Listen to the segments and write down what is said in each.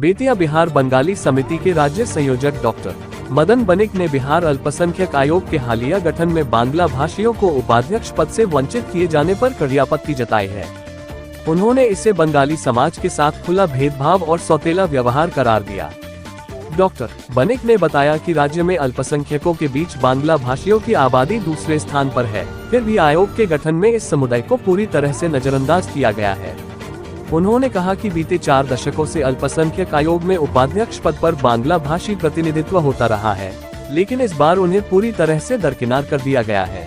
बेतिया बिहार बंगाली समिति के राज्य संयोजक डॉक्टर मदन बनिक ने बिहार अल्पसंख्यक आयोग के हालिया गठन में बांग्ला भाषियों को उपाध्यक्ष पद से वंचित किए जाने पर कड़ी आपत्ति जताई है। उन्होंने इसे बंगाली समाज के साथ खुला भेदभाव और सौतेला व्यवहार करार दिया। डॉक्टर बनिक ने बताया कि राज्य में अल्पसंख्यकों के बीच बांग्ला भाषियों की आबादी दूसरे स्थान पर है, फिर भी आयोग के गठन में इस समुदाय को पूरी तरह से नजरअंदाज किया गया है। उन्होंने कहा कि बीते 4 दशकों से अल्पसंख्यक आयोग में उपाध्यक्ष पद पर बांग्ला भाषी प्रतिनिधित्व होता रहा है, लेकिन इस बार उन्हें पूरी तरह से दरकिनार कर दिया गया है।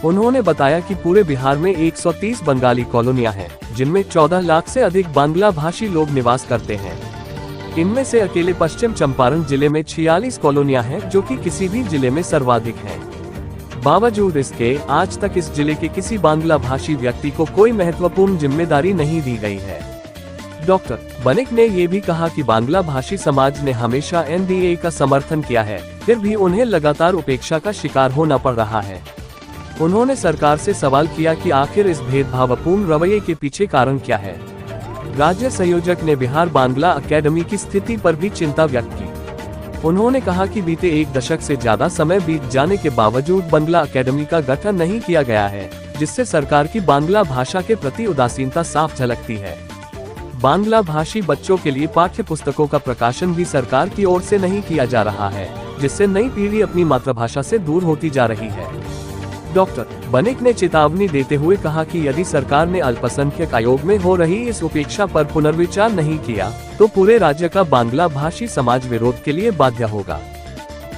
उन्होंने बताया कि पूरे बिहार में 130 बंगाली कॉलोनियां हैं, जिनमें 14 लाख से अधिक बांग्ला भाषी लोग निवास करते हैं। इनमें से अकेले पश्चिम चंपारण जिले में 46 कॉलोनियां हैं, जो कि किसी भी जिले में सर्वाधिक हैं। बावजूद इसके आज तक इस जिले के किसी बांग्ला भाषी व्यक्ति को कोई महत्वपूर्ण जिम्मेदारी नहीं दी गई है। डॉक्टर बनिक ने ये भी कहा कि बांग्ला भाषी समाज ने हमेशा एनडीए का समर्थन किया है, फिर भी उन्हें लगातार उपेक्षा का शिकार होना पड़ रहा है। उन्होंने सरकार से सवाल किया कि आखिर इस भेदभावपूर्ण रवैये के पीछे कारण क्या है। राज्य संयोजक ने बिहार बांग्ला अकेडमी की स्थिति पर भी चिंता व्यक्त की। उन्होंने कहा कि बीते 1 दशक से ज्यादा समय बीत जाने के बावजूद बांग्ला अकेडमी का गठन नहीं किया गया है, जिससे सरकार की बांग्ला भाषा के प्रति उदासीनता साफ झलकती है। बांग्ला भाषी बच्चों के लिए पाठ्य पुस्तकों का प्रकाशन भी सरकार की ओर से नहीं किया जा रहा है, जिससे नई पीढ़ी अपनी मातृभाषा से दूर होती जा रही है। डॉक्टर बनिक ने चेतावनी देते हुए कहा कि यदि सरकार ने अल्पसंख्यक आयोग में हो रही इस उपेक्षा पर पुनर्विचार नहीं किया, तो पूरे राज्य का बांग्ला भाषी समाज विरोध के लिए बाध्य होगा।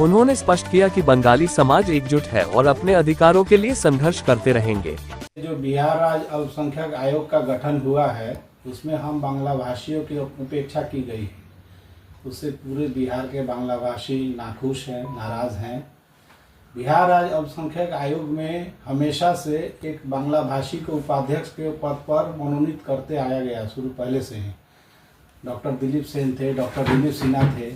उन्होंने स्पष्ट किया कि बंगाली समाज एकजुट है और अपने अधिकारों के लिए संघर्ष करते रहेंगे। जो बिहार राज्य अल्पसंख्यक आयोग का गठन हुआ है, उसमें हम बांग्ला भाषियों की उपेक्षा की गई है। उससे पूरे बिहार के बांग्ला भाषी नाखुश हैं, नाराज हैं। बिहार राज्य अल्पसंख्यक आयोग में हमेशा से एक बांग्ला भाषी को उपाध्यक्ष के पद पर मनोनीत करते आया गया, शुरू पहले से ही। डॉक्टर दिलीप सेन थे, डॉक्टर दिलीप सिन्हा थे।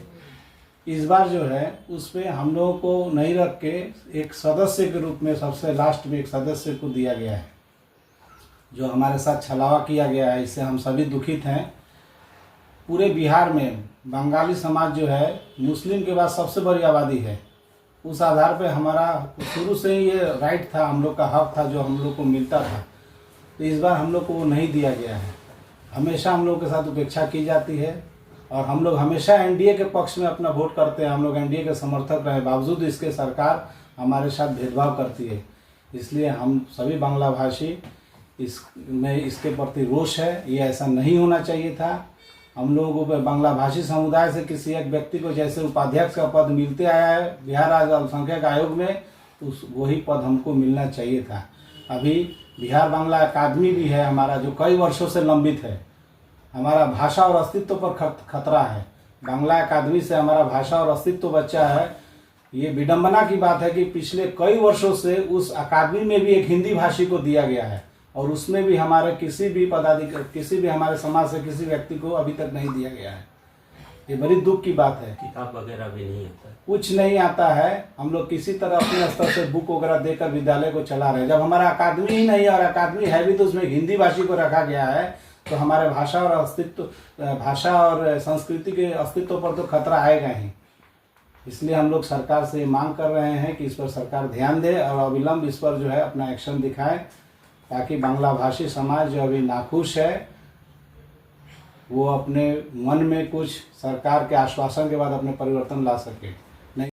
इस बार जो है उसमें हम लोगों को नहीं रख के एक सदस्य के रूप में सबसे लास्ट में एक सदस्य को दिया गया है, जो हमारे साथ छलावा किया गया है। इससे हम सभी दुखित हैं। पूरे बिहार में बंगाली समाज जो है मुस्लिम के बाद सबसे बड़ी आबादी है। उस आधार पे हमारा शुरू से ही ये राइट था, हम लोग का हक था, जो हम लोग को मिलता था। तो इस बार हम लोग को वो नहीं दिया गया है। हमेशा हम लोग के साथ उपेक्षा की जाती है और हम लोग हमेशा एनडीए के पक्ष में अपना वोट करते हैं। हम लोग एनडीए के समर्थक रहे, बावजूद इसके सरकार हमारे साथ भेदभाव करती है। इसलिए हम सभी बांग्ला भाषी इसके प्रति रोष है। ये ऐसा नहीं होना चाहिए था। हम लोगों को बांग्ला भाषी समुदाय से किसी एक व्यक्ति को जैसे उपाध्यक्ष का पद मिलते आया है बिहार राज्य अल्पसंख्यक आयोग में, वही पद हमको मिलना चाहिए था। अभी बिहार बांग्ला अकादमी भी है हमारा, जो कई वर्षों से लंबित है। हमारा भाषा और अस्तित्व पर खतरा है। बांग्ला अकादमी से हमारा भाषा और अस्तित्व बचा है। ये विडंबना की बात है कि पिछले कई वर्षों से उस अकादमी में भी एक हिंदी भाषी को दिया गया है और उसमें भी हमारे किसी भी हमारे समाज से किसी व्यक्ति को अभी तक नहीं दिया गया है। ये बड़ी दुख की बात है। किताब वगैरह भी नहीं आता, कुछ नहीं आता है। हम लोग किसी तरह अपने स्तर से बुक वगैरह देकर विद्यालय को चला रहे हैं। जब हमारा अकादमी ही नहीं है और अकादमी है भी तो उसमें हिंदी भाषी को रखा गया है, तो हमारे भाषा और संस्कृति के अस्तित्व पर तो खतरा आएगा ही। इसलिए हम लोग सरकार से मांग कर रहे हैं कि इस पर सरकार ध्यान दे और अविलंब इस पर जो है अपना एक्शन दिखाए, ताकि बांग्ला भाषी समाज जो अभी नाखुश है वो अपने मन में कुछ सरकार के आश्वासन के बाद अपने परिवर्तन ला सके।